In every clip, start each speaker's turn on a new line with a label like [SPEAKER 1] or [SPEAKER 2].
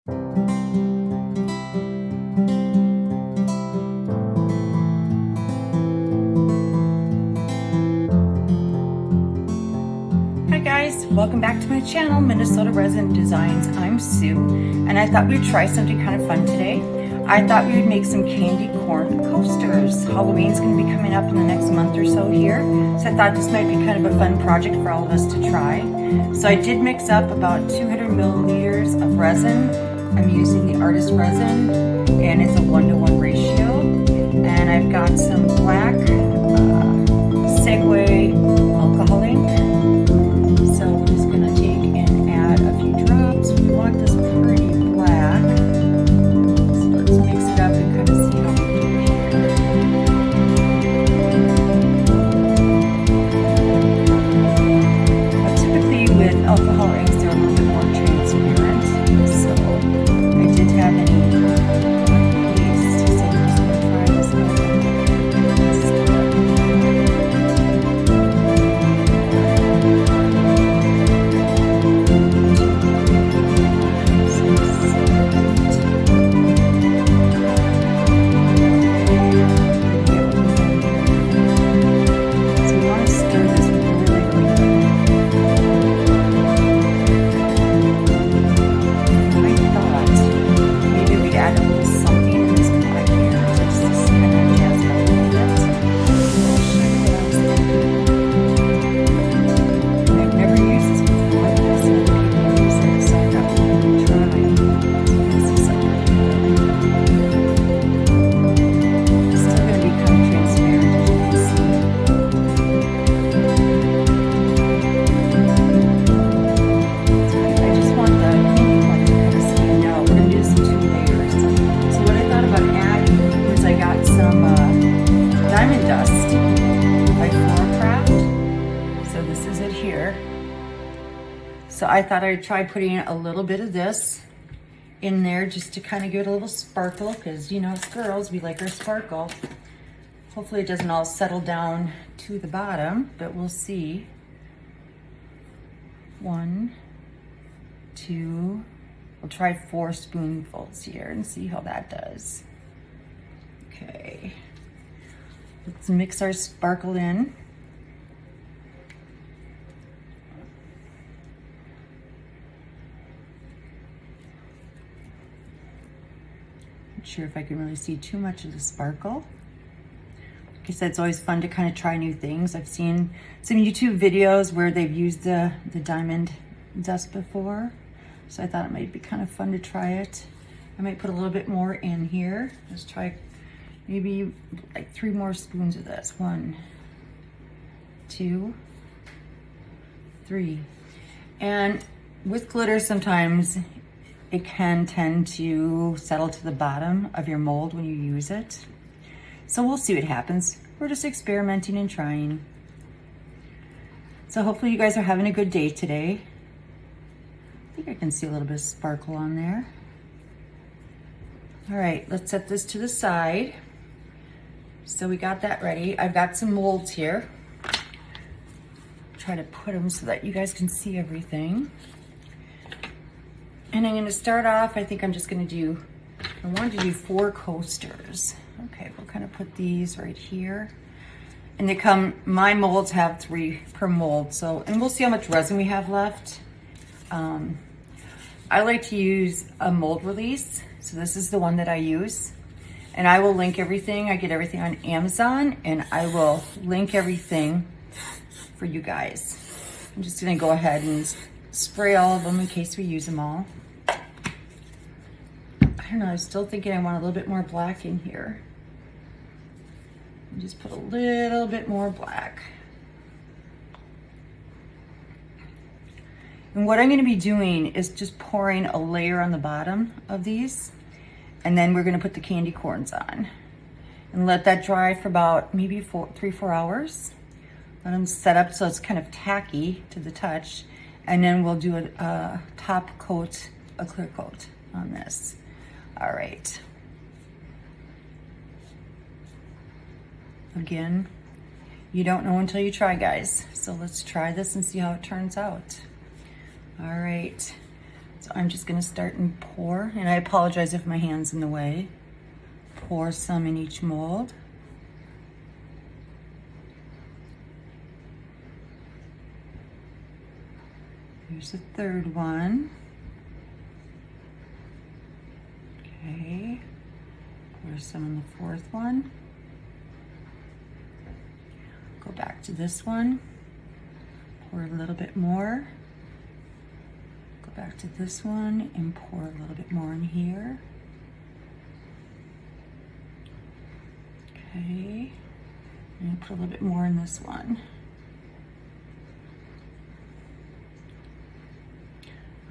[SPEAKER 1] Hi guys, welcome back to my channel, Minnesota Resin Designs. I'm Sue, and I thought we'd try something kind of fun today. I thought we would make some candy corn coasters. Halloween's going to be coming up in the next month or so here, so I thought this might be kind of a fun project for all of us to try. So I did mix up about 200 milliliters of resin. I'm using the artist resin, and it's a 1-to-1 ratio. And I've got some black Segway alcohol ink. So we're just going to take and add a few drops. We want this pretty black. So let's mix it up and kind of see how we do here. Typically with alcohol inks, they're a little bit more transparent. So I did have any paste. So I'm just going to try this out. So I thought I'd try putting a little bit of this in there just to kind of give it a little sparkle, because you know, as girls, we like our sparkle. Hopefully it doesn't all settle down to the bottom, but we'll see. 1, 2, we'll try 4 spoonfuls here and see how that does. Okay, let's mix our sparkle in. Not sure if I can really see too much of the sparkle. Like I said, it's always fun to kind of try new things. I've seen some YouTube videos where they've used the diamond dust before, so I thought it might be kind of fun to try it. I might put a little bit more in here. Let's try maybe like 3 more spoons of this. 1, 2, 3. And with glitter, sometimes it can tend to settle to the bottom of your mold when you use it. So we'll see what happens. We're just experimenting and trying. So hopefully you guys are having a good day today. I think I can see a little bit of sparkle on there. All right, let's set this to the side. So we got that ready. I've got some molds here. Try to put them so that you guys can see everything. And I'm going to start off, I think I'm just going to do, I wanted to do 4 coasters. Okay, we'll kind of put these right here. And they come, my molds have 3 per mold. So, and we'll see how much resin we have left. I like to use a mold release. So this is the one that I use. And I will link everything. I get everything on Amazon, and I will link everything for you guys. I'm just going to go ahead and spray all of them in case we use them all. I don't know, I'm still thinking I want a little bit more black in here. Just put a little bit more black. And what I'm going to be doing is just pouring a layer on the bottom of these, and then we're going to put the candy corns on and let that dry for about maybe 3-4 hours. Let them set up so it's kind of tacky to the touch, and then we'll do a top coat, a clear coat on this. All right. Again, you don't know until you try, guys. So let's try this and see how it turns out. All right. So I'm just gonna start and pour, and I apologize if my hand's in the way. Pour some in each mold. Here's the third one. Okay, pour some in the fourth one. Go back to this one, pour a little bit more. Go back to this one and pour a little bit more in here. Okay, and put a little bit more in this one.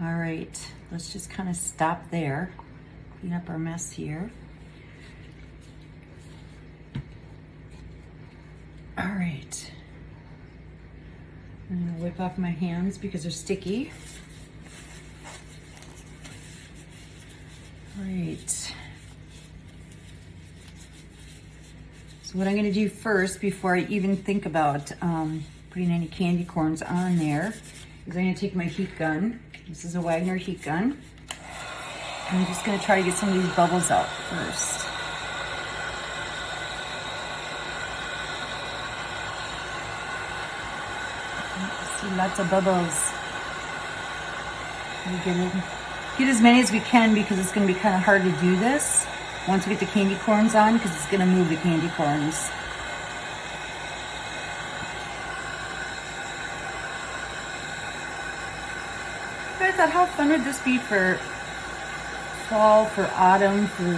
[SPEAKER 1] All right, let's just kind of stop there. Clean up our mess here. All right. I'm gonna wipe off my hands because they're sticky. All right. So what I'm gonna do first, before I even think about putting any candy corns on there, is I'm gonna take my heat gun. This is a Wagner heat gun. I'm just gonna try to get some of these bubbles out first. I see lots of bubbles. Get as many as we can because it's gonna be kind of hard to do this once we get the candy corns on, because it's gonna move the candy corns. I thought, how fun would this be for fall, for autumn, for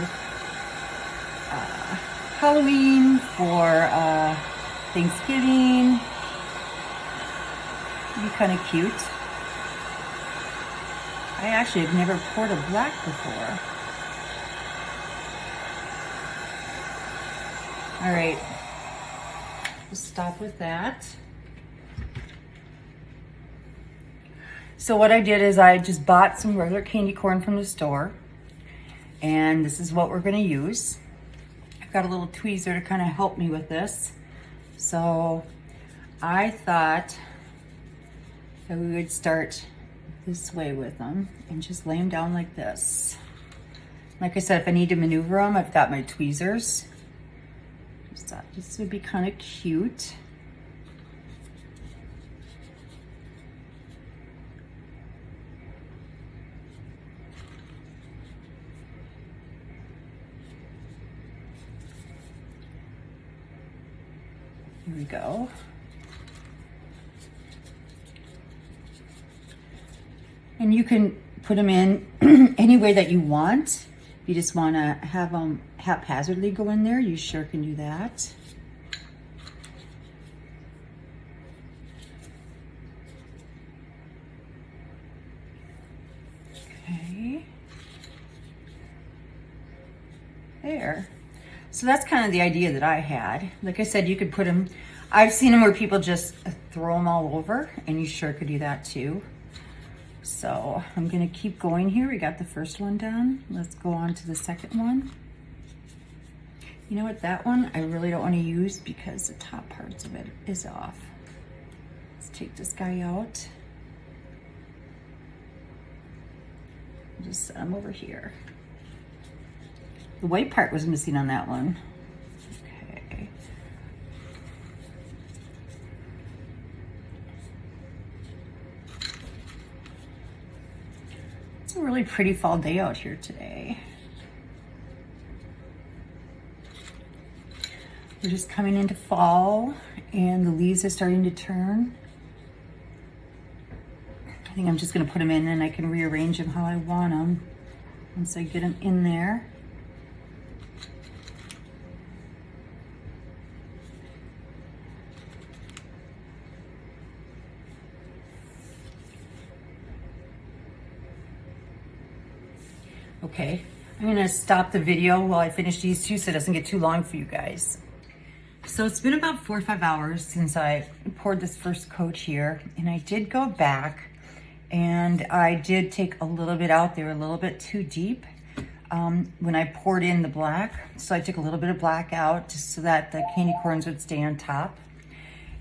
[SPEAKER 1] Halloween, for Thanksgiving. It'd be kind of cute. I actually have never poured a black before. All right, we'll stop with that. So what I did is I just bought some regular candy corn from the store, and this is what we're gonna use. I've got a little tweezer to kind of help me with this. So I thought that we would start this way with them and just lay them down like this. Like I said, if I need to maneuver them, I've got my tweezers. Just thought this would be kind of cute. Here we go. And you can put them in any way that you want. If you just want to have them haphazardly go in there, you sure can do that. Okay. There. So that's kind of the idea that I had. Like I said, you could put them, I've seen them where people just throw them all over, and you sure could do that too. So I'm gonna keep going here. We got the first one done. Let's go on to the second one. You know what, that one I really don't want to use because the top parts of it is off. Let's take this guy out. Just set him over here. The white part was missing on that one. Okay. It's a really pretty fall day out here today. We're just coming into fall and the leaves are starting to turn. I think I'm just gonna put them in and I can rearrange them how I want them once I get them in there. Okay, I'm gonna stop the video while I finish these two so it doesn't get too long for you guys. So it's been about 4 or 5 hours since I poured this first coat here, and I did go back and I did take a little bit out there, a little bit too deep when I poured in the black. So I took a little bit of black out just so that the candy corns would stay on top.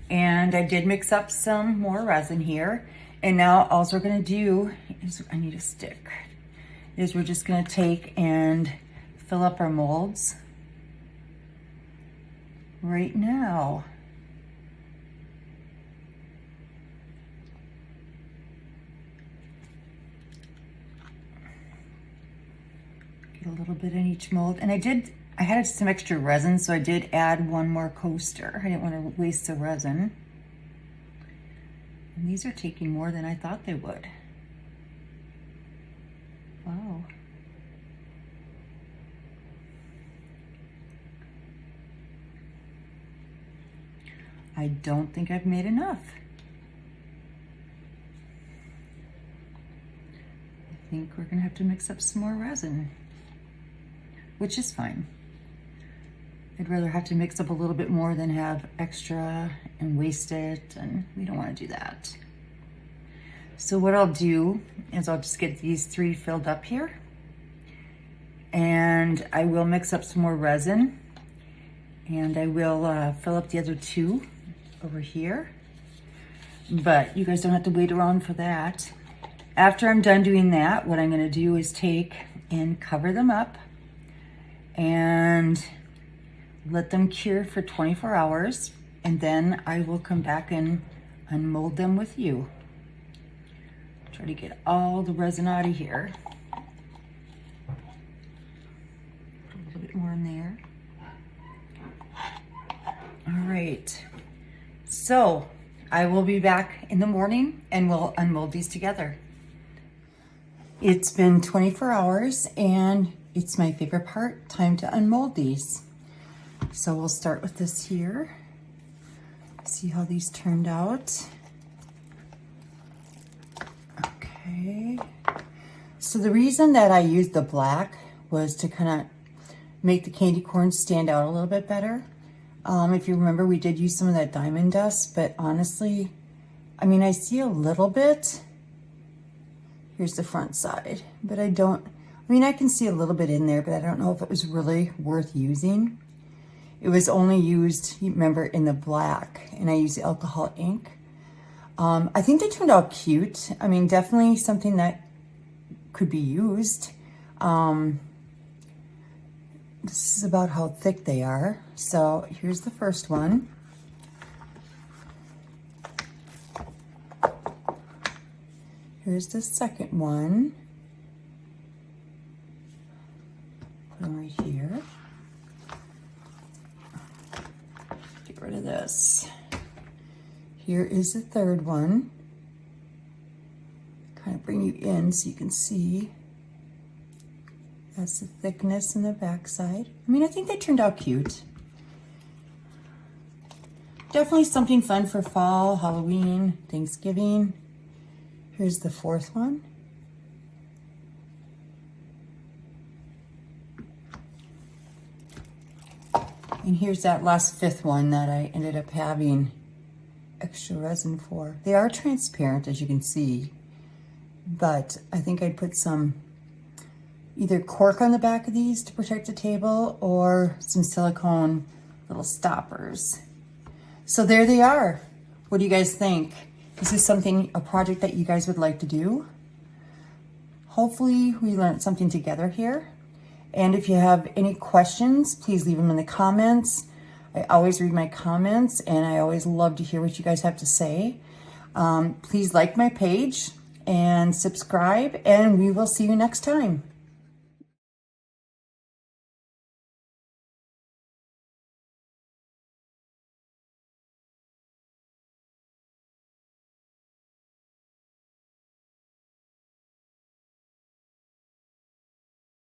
[SPEAKER 1] And I did mix up some more resin here. And now all we're gonna do is, I need a stick, is we're just gonna take and fill up our molds right now. Get a little bit in each mold. And I had some extra resin, so I did add one more coaster. I didn't want to waste the resin. And these are taking more than I thought they would. Wow. I don't think I've made enough. I think we're gonna have to mix up some more resin, which is fine. I'd rather have to mix up a little bit more than have extra and waste it, and we don't want to do that. So what I'll do is I'll just get these 3 filled up here, and I will mix up some more resin, and I will fill up the other 2 over here. But you guys don't have to wait around for that. After I'm done doing that, what I'm going to do is take and cover them up and let them cure for 24 hours, and then I will come back and unmold them with you. Try to get all the resin out of here. Put a little bit more in there. All right, so I will be back in the morning and we'll unmold these together. It's been 24 hours and it's my favorite part, time to unmold these. So we'll start with this here. See how these turned out. Okay. So the reason that I used the black was to kind of make the candy corn stand out a little bit better. If you remember, we did use some of that diamond dust, but honestly, I mean, I see a little bit. Here's the front side, but I mean, I can see a little bit in there, but I don't know if it was really worth using. It was only used, you remember, in the black, and I used the alcohol ink. I think they turned out cute. I mean, definitely something that could be used. This is about how thick they are. So here's the first one. Here's the second one. Put them right here. Get rid of this. Here is the third one. Kind of bring you in so you can see. That's the thickness in the back side. I mean, I think they turned out cute. Definitely something fun for fall, Halloween, Thanksgiving. Here's the fourth one. And here's that last fifth one that I ended up having extra resin for. They are transparent, as you can see, but I think I'd put some either cork on the back of these to protect the table or some silicone little stoppers. So there they are. What do you guys think? Is this a project that you guys would like to do? Hopefully we learned something together here. And if you have any questions, please leave them in the comments. I always read my comments and I always love to hear what you guys have to say. Please like my page and subscribe, and we will see you next time.